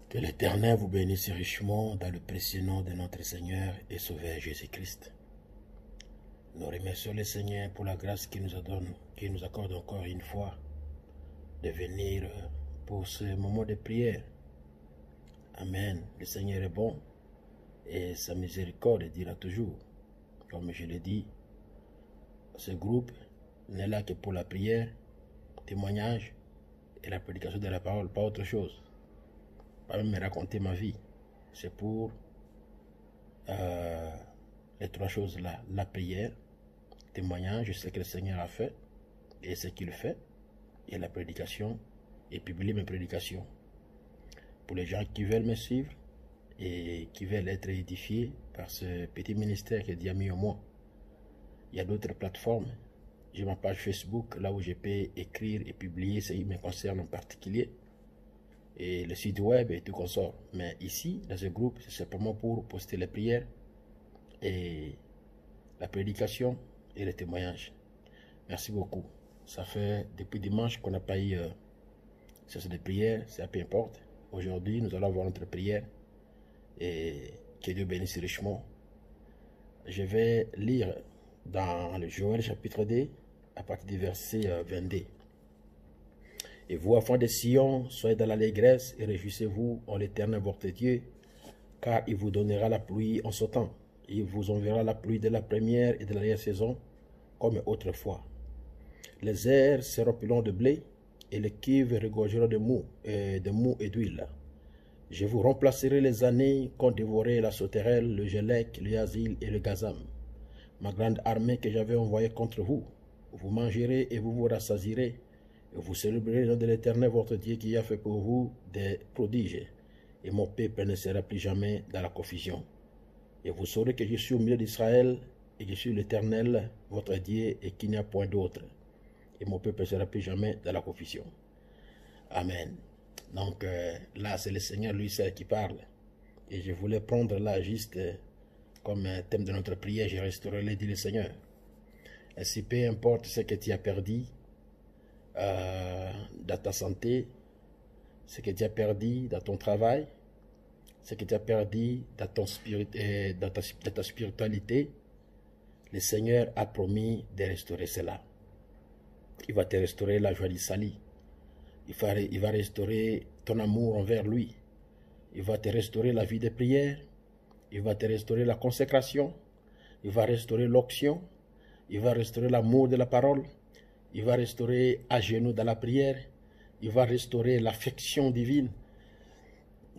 Que l'Éternel vous bénisse richement dans le précieux nom de notre Seigneur et Sauveur Jésus-Christ. Nous remercions le Seigneur pour la grâce qu'il nous accorde encore une fois de venir pour ce moment de prière. Amen. Le Seigneur est bon et sa miséricorde dira toujours. Comme je l'ai dit, ce groupe n'est là que pour la prière, témoignage et la prédication de la parole, pas autre chose. Pas même me raconter ma vie. C'est pour les trois choses là. La prière, témoignage, ce que le Seigneur a fait et ce qu'il fait, et la prédication, et publier mes prédications. Pour les gens qui veulent me suivre et qui veulent être édifiés par ce petit ministère que Dieu a mis au moi. Il y a d'autres plateformes. J'ai ma page Facebook, là où je peux écrire et publier ce qui me concerne en particulier. Et le site web et tout consort. Mais ici, dans ce groupe, c'est simplement pour poster les prières et la prédication et les témoignages. Merci beaucoup. Ça fait depuis dimanche qu'on n'a pas eu cesse de prière, c'est peu importe. Aujourd'hui, nous allons avoir notre prière et que Dieu bénisse richement. Je vais lire dans le Joël chapitre 2 à partir du verset 22. Et vous, enfants de Sion, soyez dans l'allégresse et réjouissez-vous en l'Éternel votre Dieu, car il vous donnera la pluie en ce temps. Il vous enverra la pluie de la première et de l'arrière-saison, comme autrefois. Les airs seront pilons de blé, et les cuves regorgeront de mou et d'huile. Je vous remplacerai les années qu'ont dévoré la sauterelle, le gélec, le yazil et le gazam. Ma grande armée que j'avais envoyée contre vous. Vous mangerez et vous vous rassasirez. Et vous célébrerez le nom de l'Éternel votre Dieu qui a fait pour vous des prodiges. Et mon peuple ne sera plus jamais dans la confusion. Et vous saurez que je suis au milieu d'Israël et que je suis l'Éternel votre Dieu et qu'il n'y a point d'autre. Et mon peuple ne sera plus jamais dans la confusion. Amen. Donc là, c'est le Seigneur lui seul qui parle. Et je voulais prendre là juste comme thème de notre prière, je restaurerai, dit le Seigneur. Ainsi, peu importe ce que tu as perdu dans ta santé, ce que tu as perdu dans ton travail, ce que tu as perdu dans, dans ta spiritualité, le Seigneur a promis de restaurer cela. Il va te restaurer la joie du salut. Il va restaurer ton amour envers lui. Il va te restaurer la vie de prière. Il va te restaurer la consécration. Il va restaurer l'onction. Il va restaurer l'amour de la parole. Il va restaurer à genoux dans la prière. Il va restaurer l'affection divine.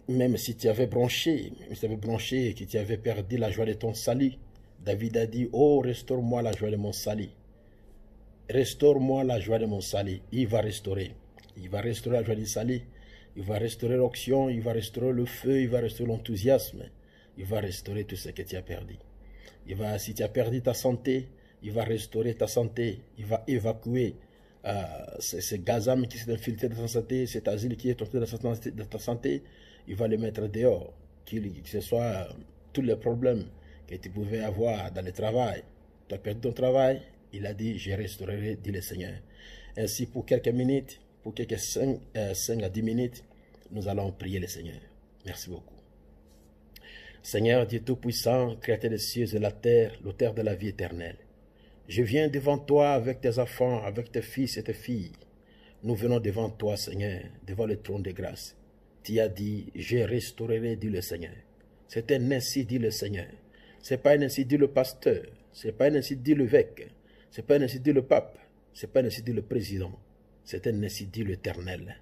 Même si tu avais bronché, et que tu avais perdu la joie de ton salut, David a dit, oh, restaure-moi la joie de mon salut. Restaure-moi la joie de mon salut. Il va restaurer. Il va restaurer la joie du salut. Il va restaurer l'onction. Il va restaurer le feu. Il va restaurer l'enthousiasme. Il va restaurer tout ce que tu as perdu. Si tu as perdu ta santé, il va restaurer ta santé. Il va évacuer ce gazam qui s'est infiltré dans ta santé, cet asile qui est entré dans ta santé. Il va le mettre dehors. Que ce soit tous les problèmes que tu pouvais avoir dans le travail. Tu as perdu ton travail. Il a dit, je restaurerai, dit le Seigneur. Ainsi, pour quelques minutes, pour quelques 5 à 10 minutes, nous allons prier le Seigneur. Merci beaucoup. Seigneur Dieu Tout-Puissant, Créateur des cieux et de la terre, l'auteur de la vie éternelle. Je viens devant toi avec tes enfants, avec tes fils et tes filles. Nous venons devant toi, Seigneur, devant le trône de grâce. Tu as dit, je restaurerai, dit le Seigneur. C'est un ainsi, dit le Seigneur. Ce n'est pas un ainsi, dit le pasteur. Ce n'est pas un ainsi, dit l'évêque. Ce n'est pas un ainsi, dit le pape. Ce n'est pas un ainsi, dit le président. C'est un ainsi, dit l'Éternel.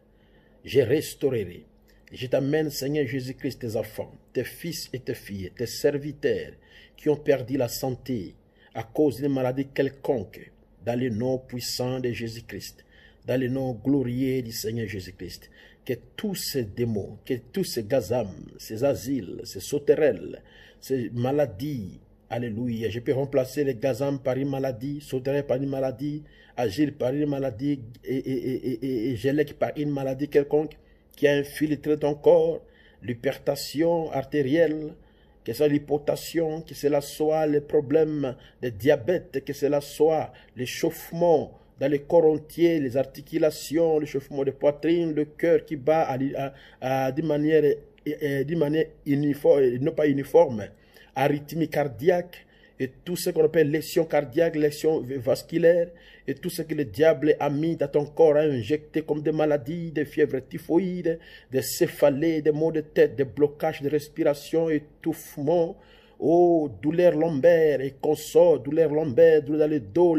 Je restaurerai. Je t'amène, Seigneur Jésus-Christ, tes enfants, tes fils et tes filles, tes serviteurs qui ont perdu la santé à cause d'une maladie quelconque, dans le nom puissant de Jésus-Christ, dans le nom glorieux du Seigneur Jésus-Christ. Que tous ces démons, que tous ces gazams, ces asiles, ces sauterelles, ces maladies, alléluia, je peux remplacer les gazams par une maladie, sauterelles par une maladie, agile par une maladie et gélec par une maladie quelconque qui a infiltré ton corps, l'hypertension artérielle, que ce soit l'hypotension, que cela soit les problèmes de diabète, que cela soit l'échauffement dans le corps entier, les articulations, l'échauffement de poitrine, le cœur qui bat d'une manière d'une manière uniforme, non pas uniforme, arythmie cardiaque, et tout ce qu'on appelle lésion cardiaque, lésion vasculaire, et tout ce que le diable a mis dans ton corps, a injecté comme des maladies, des fièvres typhoïdes, des céphalées, des maux de tête, des blocages de respiration, étouffement, oh, douleur lombaire et consort, douleur lombaire, douleur dans le dos,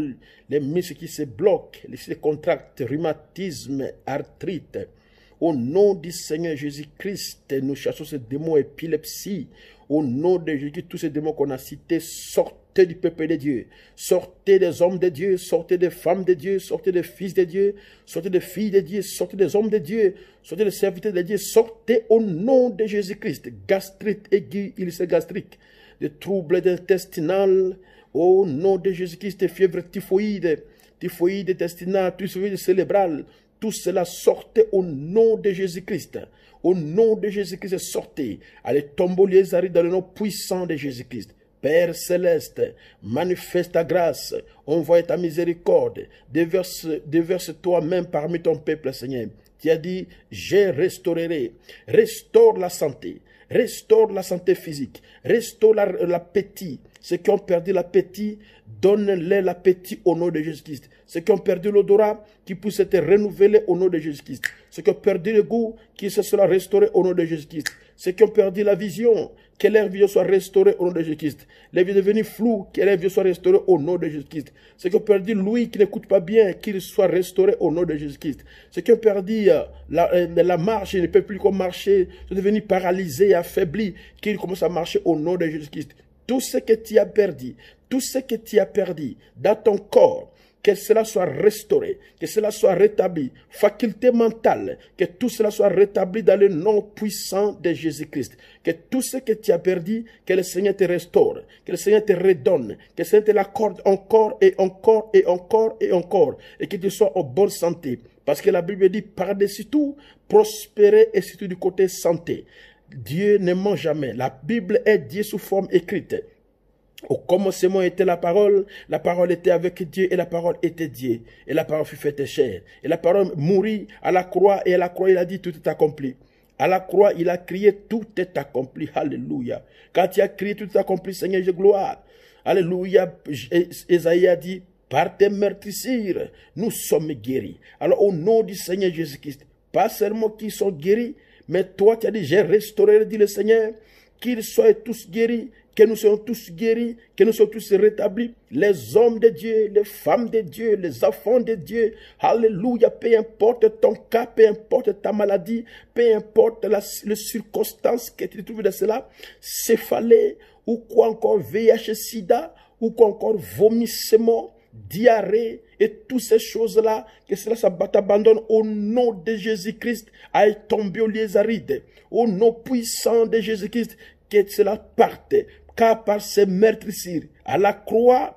les muscles qui se bloquent, les se contractent, rhumatisme, arthrite. Au nom du Seigneur Jésus-Christ, nous chassons ces démons épilepsie. Au nom de Jésus, tous ces démons qu'on a cités, sortez du peuple de Dieu. Sortez des hommes de Dieu, sortez des femmes de Dieu, sortez des fils de Dieu, sortez des filles de Dieu, sortez des hommes de Dieu, sortez des serviteurs de Dieu, sortez au nom de Jésus-Christ. Gastrite aiguë, ulcère gastrique, des troubles intestinaux, au nom de Jésus-Christ, des fièvres typhoïdes, typhoïde intestinale, typhoïde cérébrale, tout cela sortez au nom de Jésus-Christ. Au nom de Jésus-Christ, sortez. Allez tomber les arrêts dans le nom puissant de Jésus-Christ. Père céleste, manifeste ta grâce, envoie ta miséricorde, déverse toi-même parmi ton peuple, Seigneur. Tu as dit, je restaurerai. Restaure la santé physique, restaure l'appétit. Ceux qui ont perdu l'appétit, donne-les l'appétit au nom de Jésus-Christ. Ceux qui ont perdu l'odorat, qui puissent être renouvelés au nom de Jésus-Christ. Ceux qui ont perdu le goût, qui se sera restauré au nom de Jésus-Christ. Ceux qui ont perdu la vision, que leur vision soit restaurée au nom de Jésus-Christ. Les vies devenues floues, que leur vision soit restaurée au nom de Jésus-Christ. Ceux qui ont perdu l'ouïe, qui n'écoute pas bien, qu'il soit restauré au nom de Jésus-Christ. Ceux qui ont perdu la marche, ils ne peuvent plus marcher, sont devenus paralysés, affaiblis, qu'ils commencent à marcher au nom de Jésus-Christ. Tout ce que tu as perdu, tout ce que tu as perdu dans ton corps, que cela soit restauré, que cela soit rétabli, faculté mentale, que tout cela soit rétabli dans le nom puissant de Jésus-Christ. Que tout ce que tu as perdu, que le Seigneur te restaure, que le Seigneur te redonne, que le Seigneur te l'accorde encore et encore et encore et encore, et que tu sois en bonne santé. Parce que la Bible dit, par-dessus tout, prospérer et surtout du côté santé. Dieu ne ment jamais. La Bible est Dieu sous forme écrite. Au commencement était la parole était avec Dieu et la parole était Dieu. Et la parole fut faite chair. Et la parole mourit à la croix et à la croix il a dit tout est accompli. À la croix il a crié tout est accompli. Alléluia. Quand il a crié tout est accompli, Seigneur, je gloire. Alléluia. Ésaïe a dit par tes meurtrissures, nous sommes guéris. Alors au nom du Seigneur Jésus-Christ, pas seulement qu'ils sont guéris, mais toi tu as dit j'ai restauré, dit le Seigneur, qu'ils soient tous guéris, que nous soyons tous guéris, que nous soyons tous rétablis, les hommes de Dieu, les femmes de Dieu, les enfants de Dieu. Alléluia, peu importe ton cas, peu importe ta maladie, peu importe les circonstances que tu trouves dans cela, céphalée, ou quoi encore VIH, sida, ou quoi encore vomissement, diarrhée, et toutes ces choses-là, que cela t'abandonne au nom de Jésus-Christ, à tomber aux lieux arides, au nom puissant de Jésus-Christ, que cela parte, car par ces meurtrissures, à la croix,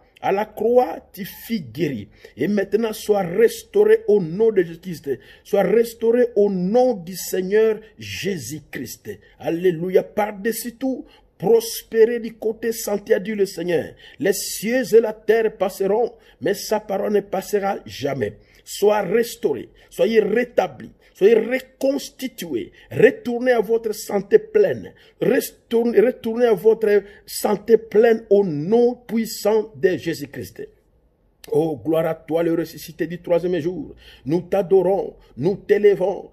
tu fus guéri. Et maintenant, sois restauré au nom de Jésus-Christ. Sois restauré au nom du Seigneur Jésus-Christ. Alléluia. Par-dessus tout, prospérer du côté santé, a dit le Seigneur. Les cieux et la terre passeront, mais sa parole ne passera jamais. Sois restauré, soyez rétablis, soyez reconstitués, retournez à votre santé pleine, retournez à votre santé pleine au nom puissant de Jésus-Christ. Oh, gloire à toi, le ressuscité du troisième jour. Nous t'adorons, nous t'élevons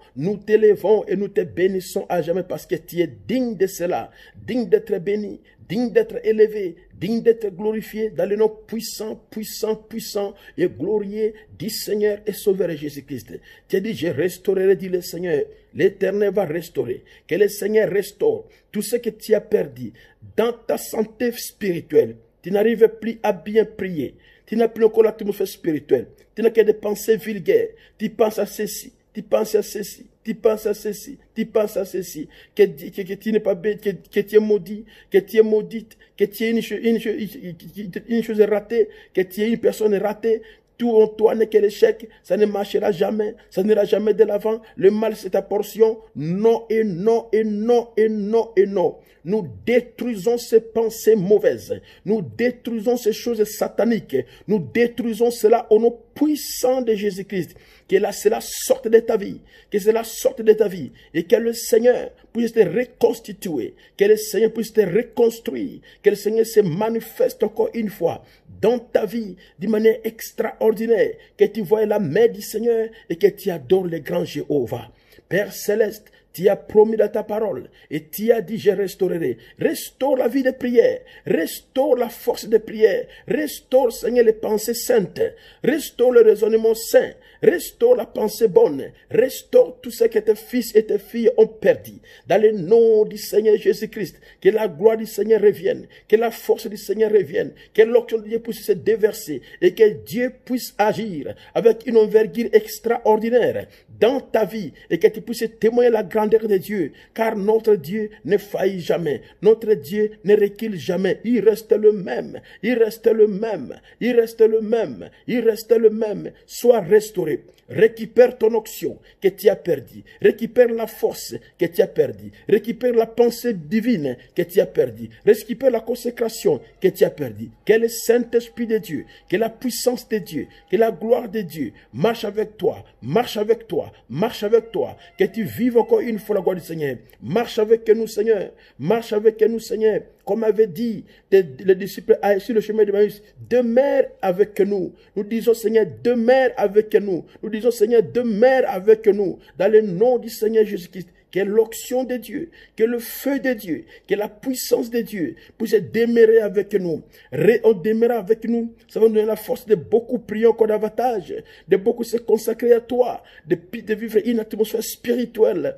et nous te bénissons à jamais parce que tu es digne de cela, digne d'être béni, digne d'être élevé, digne d'être glorifié dans le nom puissant, puissant, puissant et glorieux du Seigneur et Sauveur Jésus-Christ. Tu as dit, je restaurerai, dit le Seigneur. L'Éternel va restaurer. Que le Seigneur restaure tout ce que tu as perdu dans ta santé spirituelle. Tu n'arrives plus à bien prier. Tu n'as plus encore l'atmosphère spirituelle. Tu n'as que des pensées vulgaires. Tu penses à ceci, tu penses à ceci, tu penses à ceci, tu penses à ceci. Que tu n'es pas bête, que tu es maudit, que tu es maudite, que tu es une chose ratée, que tu es une personne ratée. Tout en toi n'est que l'échec, ça ne marchera jamais, ça n'ira jamais de l'avant. Le mal c'est ta portion. Non et non et non et non et non. Nous détruisons ces pensées mauvaises. Nous détruisons ces choses sataniques. Nous détruisons cela au nom puissant de Jésus-Christ, que cela sorte de ta vie, que cela sorte de ta vie, et que le Seigneur puisse te reconstituer, que le Seigneur puisse te reconstruire, que le Seigneur se manifeste encore une fois dans ta vie d'une manière extraordinaire, que tu vois la main du Seigneur et que tu adores le grand Jéhovah. Père céleste, tu as promis dans ta parole et tu as dit je restaurerai. Restaure la vie de prière, restaure la force de prière, restaure Seigneur les pensées saintes, restaure le raisonnement saint, restaure la pensée bonne, restaure tout ce que tes fils et tes filles ont perdu. Dans le nom du Seigneur Jésus-Christ, que la gloire du Seigneur revienne, que la force du Seigneur revienne, que l'onction de Dieu puisse se déverser et que Dieu puisse agir avec une envergure extraordinaire dans ta vie et que tu puisses témoigner la grandeur de Dieu, car notre Dieu ne faillit jamais, notre Dieu ne recule jamais, il reste le même, il reste le même, il reste le même, il reste le même. Sois restauré, récupère ton onction que tu as perdue, récupère la force que tu as perdue, récupère la pensée divine que tu as perdue, récupère la consécration que tu as perdue. Que le Saint-Esprit de Dieu, que la puissance de Dieu, que la gloire de Dieu marche avec toi, marche avec toi, marche avec toi, que tu vives encore une fois la gloire du Seigneur. Marche avec nous, Seigneur, marche avec nous, Seigneur. Comme avait dit les disciples sur le chemin de Maïs, demeure avec nous. Nous disons, Seigneur, demeure avec nous. Nous disons, Seigneur, demeure avec nous. Dans le nom du Seigneur Jésus-Christ, que l'onction de Dieu, que le feu de Dieu, que la puissance de Dieu puisse demeurer avec nous. On demeure avec nous, ça va nous donner la force de beaucoup prier encore davantage, de beaucoup se consacrer à toi, de vivre une atmosphère spirituelle.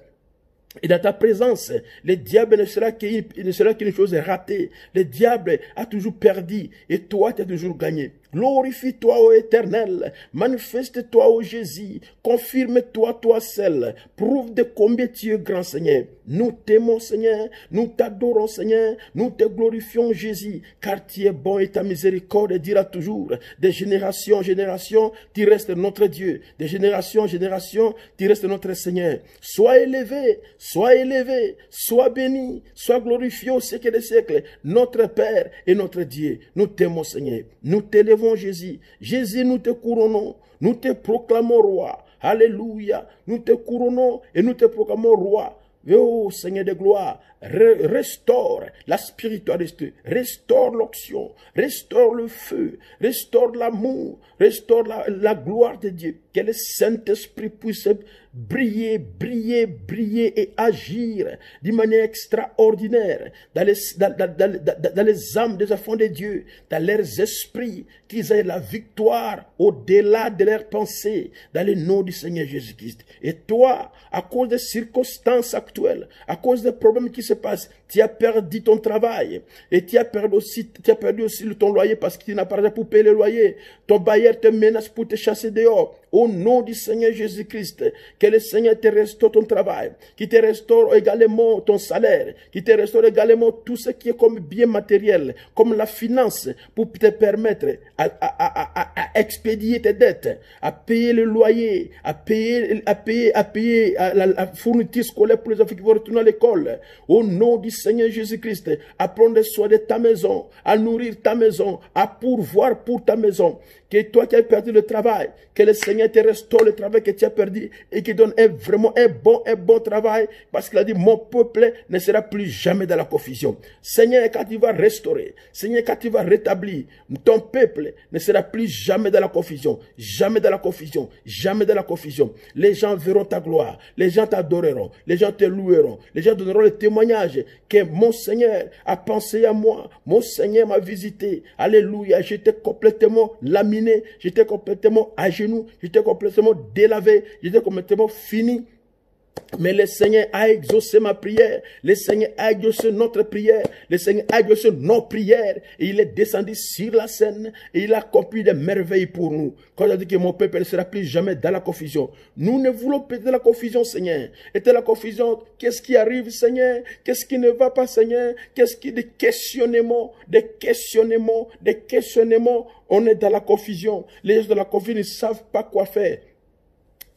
Et dans ta présence, le diable ne sera qu'une chose ratée. Le diable a toujours perdu et toi tu as toujours gagné. Glorifie-toi, ô Éternel. Manifeste-toi, ô Jésus. Confirme-toi, toi seul. Prouve de combien tu es grand, Seigneur. Nous t'aimons, Seigneur. Nous t'adorons, Seigneur. Nous te glorifions, Jésus. Car tu es bon et ta miséricorde dira toujours. De génération en génération, tu restes notre Dieu. De génération en génération, tu restes notre Seigneur. Sois élevé, sois béni, sois glorifié au siècle des siècles. Notre Père et notre Dieu. Nous t'aimons, Seigneur. Nous t'élevons, Jésus. Jésus, nous te couronnons, nous te proclamons roi. Alléluia. Nous te couronnons et nous te proclamons roi. Oh Seigneur de gloire, restaure la spiritualité, restaure l'onction, restaure le feu, restaure l'amour, restaure la gloire de Dieu. Que le Saint-Esprit puisse briller, briller, briller et agir d'une manière extraordinaire dans les âmes des enfants de Dieu, dans leurs esprits, qu'ils aient la victoire au-delà de leurs pensées, dans le nom du Seigneur Jésus-Christ. Et toi, à cause des circonstances actuelles, à cause des problèmes qui se passent, tu as perdu ton travail et tu as perdu aussi ton loyer parce que tu n'as pas d'argent pour payer le loyer. Ton bailleur te menace pour te chasser dehors. Au nom du Seigneur Jésus-Christ, que le Seigneur te restaure ton travail, qui te restaure également ton salaire, qui te restaure également tout ce qui est comme bien matériel, comme la finance, pour te permettre à expédier tes dettes, à payer le loyer, à payer la fourniture scolaire pour les enfants qui vont retourner à l'école. Au nom du Seigneur Jésus-Christ, à prendre soin de ta maison, à nourrir ta maison, à pourvoir pour ta maison. Que toi qui as perdu le travail, que le Seigneur te restaure le travail que tu as perdu et qui donne vraiment un bon travail, parce qu'il a dit, mon peuple ne sera plus jamais dans la confusion. Seigneur, quand tu vas restaurer, Seigneur, quand tu vas rétablir, ton peuple ne sera plus jamais dans la confusion, jamais dans la confusion, jamais dans la confusion. Les gens verront ta gloire, les gens t'adoreront, les gens te loueront, les gens donneront le témoignage que mon Seigneur a pensé à moi, mon Seigneur m'a visité. Alléluia, j'étais complètement laminé, j'étais complètement à genoux, j'étais complètement délavé, j'étais complètement fini. Mais le Seigneur a exaucé ma prière, le Seigneur a exaucé notre prière, le Seigneur a exaucé nos prières, et il est descendu sur la scène, et il a accompli des merveilles pour nous. Quand il a dit que mon peuple ne sera plus jamais dans la confusion, nous ne voulons pas de la confusion, Seigneur. Et de la confusion, qu'est-ce qui arrive, Seigneur? Qu'est-ce qui ne va pas, Seigneur? Qu'est-ce qui, des questionnements, on est dans la confusion. Les gens de la confusion ne savent pas quoi faire.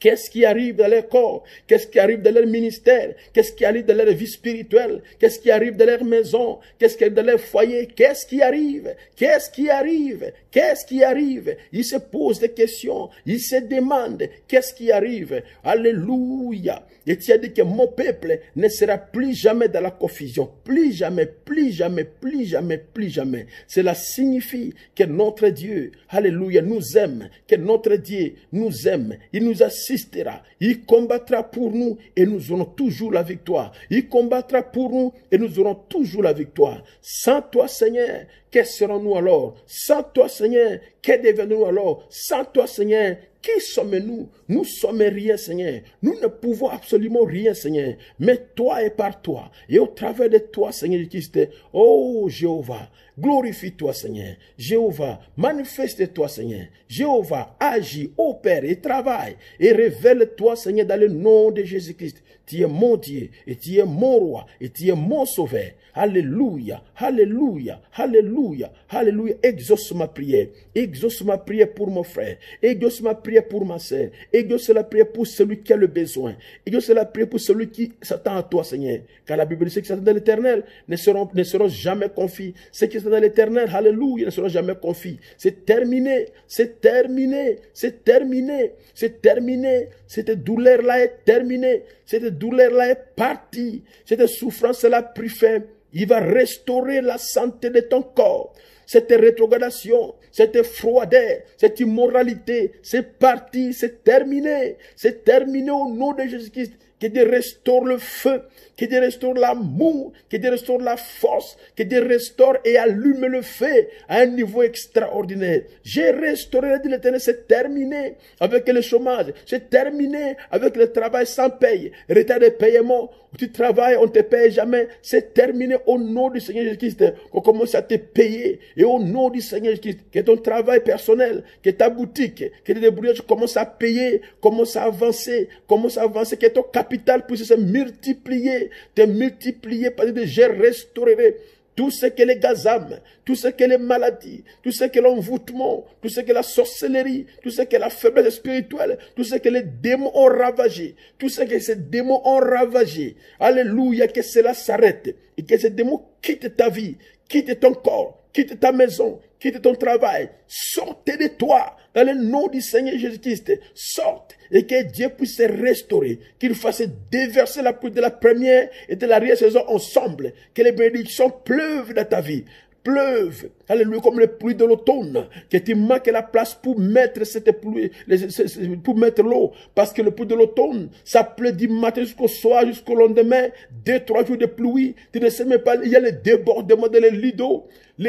Qu'est-ce qui arrive dans leur corps? Qu'est-ce qui arrive dans leur ministère? Qu'est-ce qui arrive dans leur vie spirituelle? Qu'est-ce qui arrive dans leur maison? Qu'est-ce qui arrive dans leur foyer? Qu'est-ce qui arrive? Qu'est-ce qui arrive? Qu'est-ce qui arrive? Ils se posent des questions. Ils se demandent qu'est-ce qui arrive. Alléluia. Et tu as dit que mon peuple ne sera plus jamais dans la confusion. Plus jamais, plus jamais, plus jamais, plus jamais. Cela signifie que notre Dieu, alléluia, nous aime. Que notre Dieu nous aime. Il nous assistera. Il combattra pour nous et nous aurons toujours la victoire. Il combattra pour nous et nous aurons toujours la victoire. Sans toi, Seigneur, que serons-nous alors? Sans toi, Seigneur, que devenons-nous alors? Sans toi, Seigneur, qui sommes-nous? Nous sommes rien, Seigneur. Nous ne pouvons absolument rien, Seigneur. Mais toi et par toi, et au travers de toi, Seigneur Christ, oh Jéhovah, glorifie-toi, Seigneur. Jéhovah, manifeste-toi, Seigneur. Jéhovah, agis, opère et travaille. Et révèle-toi, Seigneur, dans le nom de Jésus-Christ. Tu es mon Dieu, et tu es mon roi, et tu es mon sauveur. Alléluia, alléluia, alléluia, alléluia. Exauce ma prière. Exauce ma prière pour mon frère. Exauce ma prière pour ma sœur. Exauce la prière pour celui qui a le besoin. Exauce la prière pour celui qui s'attend à toi, Seigneur. Car la Bible dit que ceux qui s'attendent à l'Éternel ne seront jamais confis. Ceux qui s'attendent à l'Éternel, alléluia, ne seront jamais confis. C'est terminé, c'est terminé, c'est terminé, c'est terminé. Cette douleur-là est terminée. Cette douleur-là est partie. Cette souffrance-là a pris fin. Il va restaurer la santé de ton corps. Cette rétrogradation, cette froideur, cette immoralité, c'est parti, c'est terminé. C'est terminé au nom de Jésus-Christ. Que Dieu restaure le feu, que Dieu restaure l'amour, que Dieu restaure la force, que Dieu restaure et allume le feu à un niveau extraordinaire. J'ai restauré, dit l'Éternel, c'est terminé avec le chômage, c'est terminé avec le travail sans paye, retard de paiement, où tu travailles, on ne te paye jamais, c'est terminé au nom du Seigneur Jésus-Christ, qu'on commence à te payer, et au nom du Seigneur Jésus-Christ, que ton travail personnel, que ta boutique, que tes débrouillages commencent à payer, commence à avancer, que ton capital puisse se multiplier, parce que je restaurerai tout ce que les gazam, tout ce que les maladies, tout ce que l'envoûtement, tout ce que la sorcellerie, tout ce que la faiblesse spirituelle, tout ce que les démons ont ravagé, tout ce que ces démons ont ravagé. Alléluia, que cela s'arrête et que ces démons quittent ta vie, quittent ton corps, quittent ta maison, quitte ton travail, sortez de toi, dans le nom du Seigneur Jésus-Christ, sorte, et que Dieu puisse se restaurer, qu'il fasse déverser la pluie de la première et de l'arrière saison ensemble, que les bénédictions pleuvent dans ta vie, pleuvent, alléluia, comme les pluies de l'automne, que tu manques la place pour mettre cette pluie, pour mettre l'eau, parce que le pluie de l'automne, ça pleut du matin jusqu'au soir, jusqu'au lendemain, 2-3 jours de pluie, tu ne sais même pas, il y a le débordement de les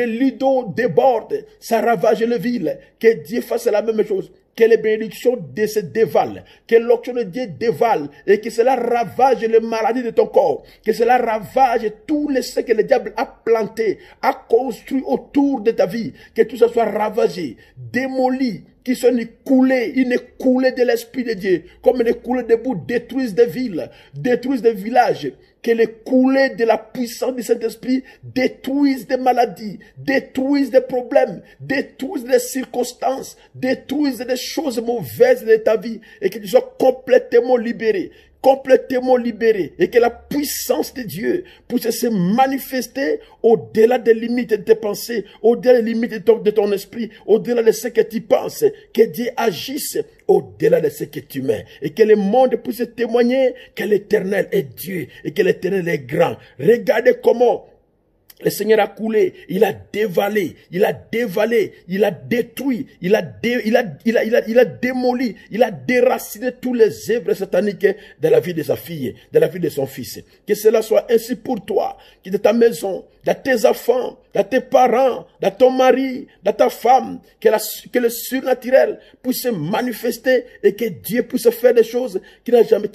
lits d'eau débordent, ça ravage les villes, que Dieu fasse la même chose. Que les bénédictions se dévalent, que l'onction de Dieu dévale et que cela ravage les maladies de ton corps, que cela ravage tous les ce que le diable a planté, a construit autour de ta vie, que tout ça soit ravagé, démoli, qui sont écoulés, une coulée de l'Esprit de Dieu, comme les coulées de boue détruisent des villes, détruisent des villages, que les coulées de la puissance du Saint-Esprit détruisent des maladies, détruisent des problèmes, détruisent des circonstances, détruisent des choses mauvaises de ta vie et que tu sois complètement libéré et que la puissance de Dieu puisse se manifester au-delà des limites de tes pensées, au-delà des limites de ton esprit, au-delà de ce que tu penses, que Dieu agisse au-delà de ce que tu mets et que le monde puisse témoigner que l'Éternel est Dieu et que l'Éternel est grand. Regardez comment le Seigneur a coulé, il a dévalé, il a détruit, il a démoli, il a déraciné tous les œuvres sataniques de la vie de sa fille, de la vie de son fils. Que cela soit ainsi pour toi, que de ta maison, de tes enfants, de tes parents, de ton mari, de ta femme, que le surnaturel puisse se manifester et que Dieu puisse faire des choses qu'il n'a jamais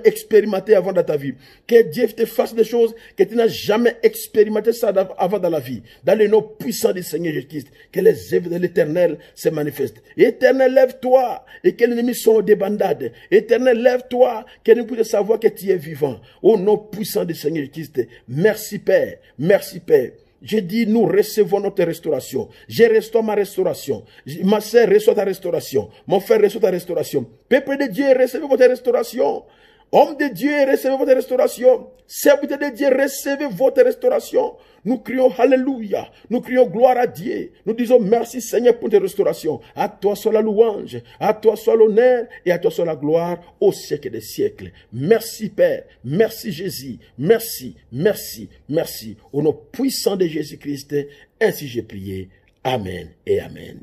expérimenté avant dans ta vie. Que Dieu te fasse des choses que tu n'as jamais expérimenté ça avant dans la vie. Dans le nom puissant du Seigneur Jésus-Christ, que les œuvres de l'Éternel se manifestent. Éternel, lève-toi et que l'ennemi soit en débandade. Éternel, lève-toi, que nous puissions savoir que tu es vivant. Au nom puissant du Seigneur Jésus-Christ. Merci Père, merci Père. Je dis, nous recevons notre restauration. Je restaure ma restauration. Ma sœur reçoit ta restauration. Mon frère reçoit ta restauration. Peuple de Dieu, recevez votre restauration. Homme de Dieu, recevez votre restauration. Serviteur de Dieu, recevez votre restauration. Nous crions Alléluia. Nous crions gloire à Dieu. Nous disons merci Seigneur pour tes restaurations. À toi soit la louange, à toi soit l'honneur et à toi soit la gloire au siècle des siècles. Merci Père. Merci Jésus. Merci, merci, merci. Au nom puissant de Jésus-Christ, ainsi j'ai prié. Amen et amen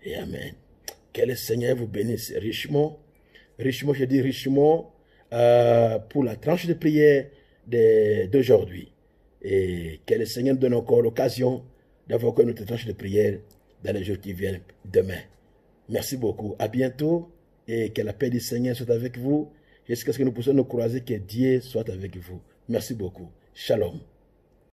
et amen. Que le Seigneur vous bénisse richement. Richement, je dis richement pour la tranche de prière d'aujourd'hui. Et que le Seigneur nous donne encore l'occasion d'avoir notre tranche de prière dans les jours qui viennent demain. Merci beaucoup. À bientôt et que la paix du Seigneur soit avec vous. Jusqu'à ce que nous puissions nous croiser, que Dieu soit avec vous. Merci beaucoup. Shalom.